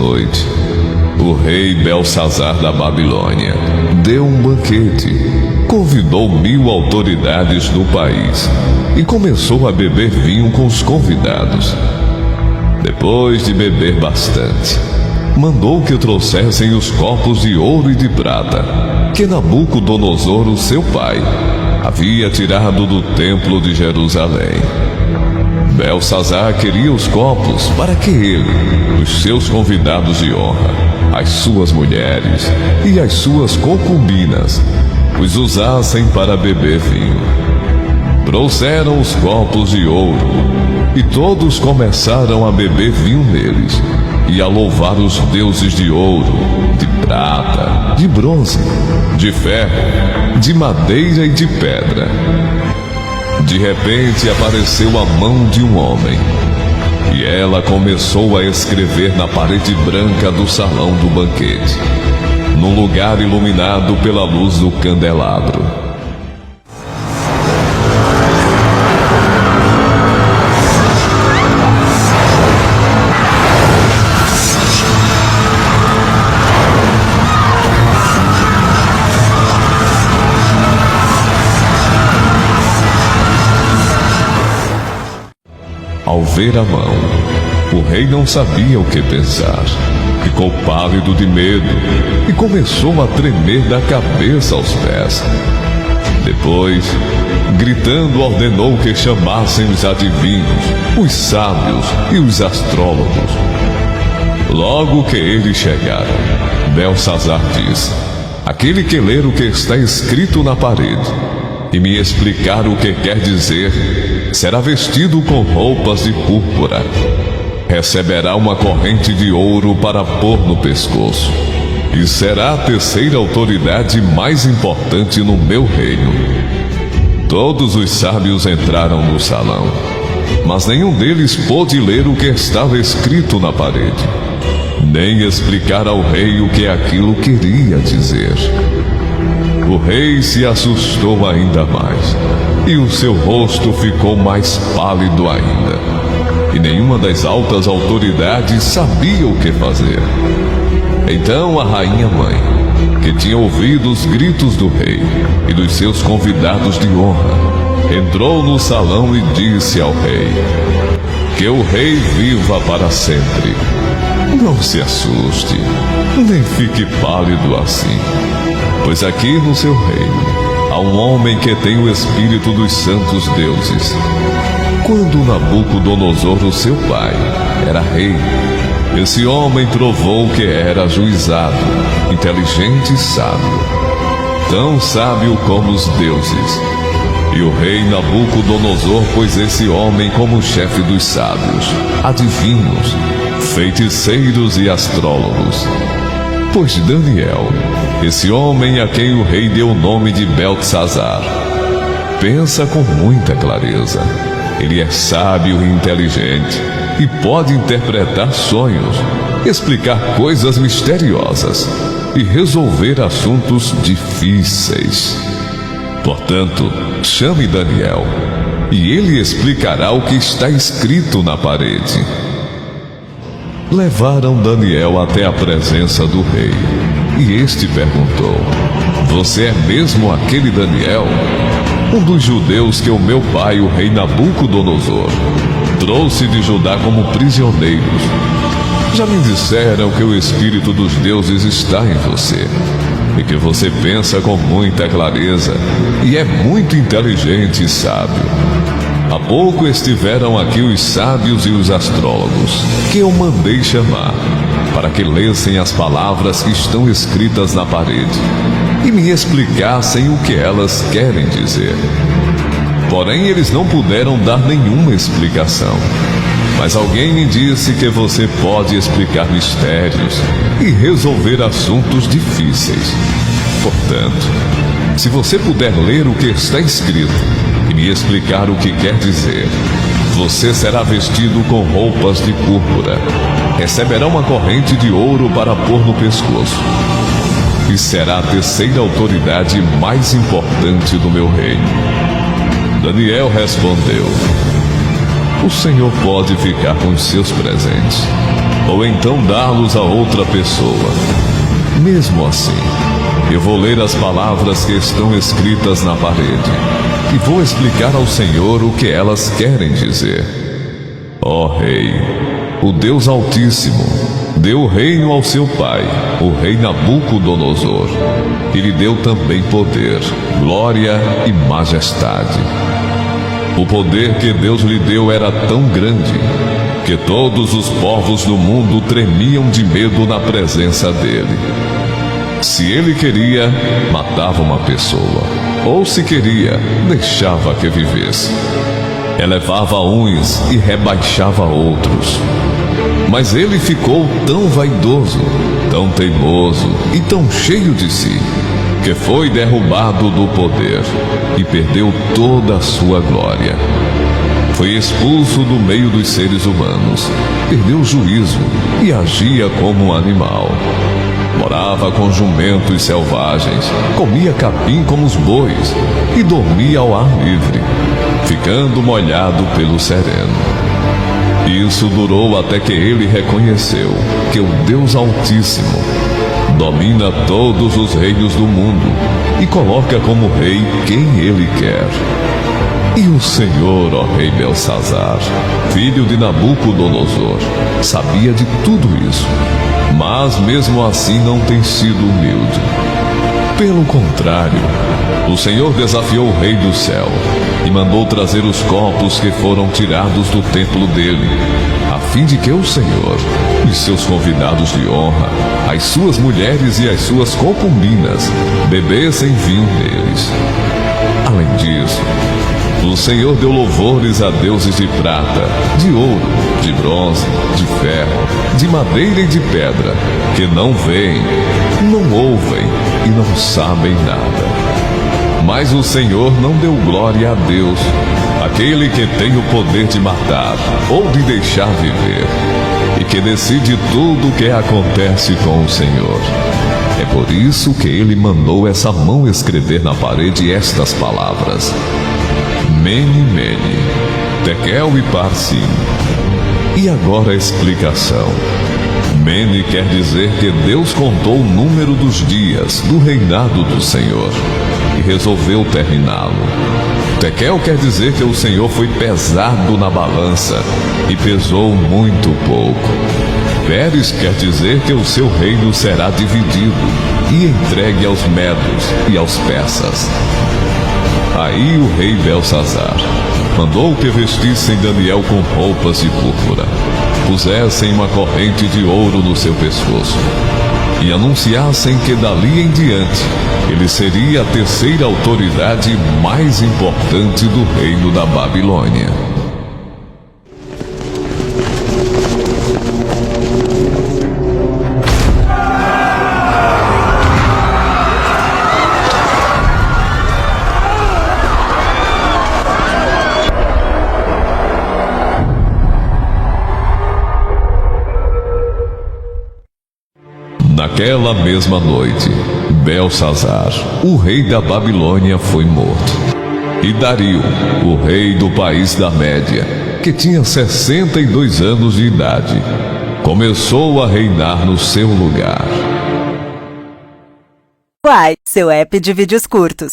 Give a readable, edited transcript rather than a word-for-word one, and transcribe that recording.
noite, o rei Belsazar da Babilônia deu um banquete, convidou 1000 autoridades do país e começou a beber vinho com os convidados. Depois de beber bastante, mandou que trouxessem os copos de ouro e de prata que Nabucodonosor, seu pai, havia tirado do templo de Jerusalém. Belsazar queria os copos para que ele, os seus convidados de honra, as suas mulheres e as suas concubinas os usassem para beber vinho. Trouxeram os copos de ouro e todos começaram a beber vinho neles e a louvar os deuses de ouro, de prata, de bronze, de ferro, de madeira e de pedra. De repente apareceu a mão de um homem, e ela começou a escrever na parede branca do salão do banquete, num lugar iluminado pela luz do candelabro. Ao ver a mão, o rei não sabia o que pensar. Ficou pálido de medo e começou a tremer da cabeça aos pés. Depois, gritando, ordenou que chamassem os adivinhos, os sábios e os astrólogos. Logo que eles chegaram, Belsazar disse: aquele que ler o que está escrito na parede e me explicar o que quer dizer, será vestido com roupas de púrpura. Receberá uma corrente de ouro para pôr no pescoço. E será a terceira autoridade mais importante no meu reino. Todos os sábios entraram no salão, mas nenhum deles pôde ler o que estava escrito na parede, nem explicar ao rei o que aquilo queria dizer. O rei se assustou ainda mais, e o seu rosto ficou mais pálido ainda. E nenhuma das altas autoridades sabia o que fazer. Então a rainha mãe, que tinha ouvido os gritos do rei e dos seus convidados de honra, entrou no salão e disse ao rei: que o rei viva para sempre. Não se assuste, nem fique pálido assim, pois aqui no seu reino há um homem que tem o espírito dos santos deuses. Quando Nabucodonosor, o seu pai, era rei, esse homem provou que era ajuizado, inteligente e sábio, tão sábio como os deuses. E o rei Nabucodonosor pôs esse homem como chefe dos sábios, adivinhos, feiticeiros e astrólogos. Pois Daniel, esse homem a quem o rei deu o nome de Beltesazar, pensa com muita clareza. Ele é sábio e inteligente e pode interpretar sonhos, explicar coisas misteriosas e resolver assuntos difíceis. Portanto, chame Daniel e ele explicará o que está escrito na parede. Levaram Daniel até a presença do rei, e este perguntou: você é mesmo aquele Daniel, um dos judeus que o meu pai, o rei Nabucodonosor, trouxe de Judá como prisioneiros? Já me disseram que o espírito dos deuses está em você, e que você pensa com muita clareza, e é muito inteligente e sábio. Há pouco estiveram aqui os sábios e os astrólogos, que eu mandei chamar, para que lessem as palavras que estão escritas na parede, e me explicassem o que elas querem dizer. Porém, eles não puderam dar nenhuma explicação. Mas alguém me disse que você pode explicar mistérios e resolver assuntos difíceis. Portanto, se você puder ler o que está escrito e me explicar o que quer dizer, você será vestido com roupas de púrpura, receberá uma corrente de ouro para pôr no pescoço, e será a terceira autoridade mais importante do meu reino. Daniel respondeu: o Senhor pode ficar com os seus presentes, ou então dá-los a outra pessoa. Mesmo assim, eu vou ler as palavras que estão escritas na parede e vou explicar ao Senhor o que elas querem dizer. Ó Rei, o Deus Altíssimo deu o reino ao seu pai, o rei Nabucodonosor, e lhe deu também poder, glória e majestade. O poder que Deus lhe deu era tão grande que todos os povos do mundo tremiam de medo na presença dele. Se ele queria, matava uma pessoa, ou se queria, deixava que vivesse. Elevava uns e rebaixava outros. Mas ele ficou tão vaidoso, tão teimoso e tão cheio de si, que foi derrubado do poder e perdeu toda a sua glória. Foi expulso do meio dos seres humanos, perdeu o juízo e agia como um animal. Morava com jumentos selvagens, comia capim como os bois e dormia ao ar livre, ficando molhado pelo sereno. Isso durou até que ele reconheceu que o Deus Altíssimo domina todos os reinos do mundo e coloca como rei quem ele quer. E o Senhor, ó rei Belsazar, filho de Nabucodonosor, sabia de tudo isso, mas mesmo assim não tem sido humilde. Pelo contrário, o Senhor desafiou o rei do céu e mandou trazer os corpos que foram tirados do templo dele, a fim de que o Senhor e seus convidados de honra, as suas mulheres e as suas concubinas, bebessem vinho deles. Além disso, o Senhor deu louvores a deuses de prata, de ouro, de bronze, de ferro, de madeira e de pedra, que não veem, não ouvem e não sabem nada. Mas o Senhor não deu glória a Deus, aquele que tem o poder de matar ou de deixar viver, e que decide tudo o que acontece com o Senhor. É por isso que ele mandou essa mão escrever na parede estas palavras: Mene, Mene, Tekel e Parsim. E agora a explicação. Mene quer dizer que Deus contou o número dos dias do reinado do Senhor e resolveu terminá-lo. Tekel quer dizer que o Senhor foi pesado na balança e pesou muito pouco. Pérez quer dizer que o seu reino será dividido e entregue aos medos e aos persas. Aí o rei Belsazar mandou que vestissem Daniel com roupas de púrpura, pusessem uma corrente de ouro no seu pescoço e anunciassem que dali em diante ele seria a terceira autoridade mais importante do reino da Babilônia. Naquela mesma noite, Belsazar, o rei da Babilônia, foi morto. E Dario, o rei do país da Média, que tinha 62 anos de idade, começou a reinar no seu lugar. Uai, seu app de vídeos curtos.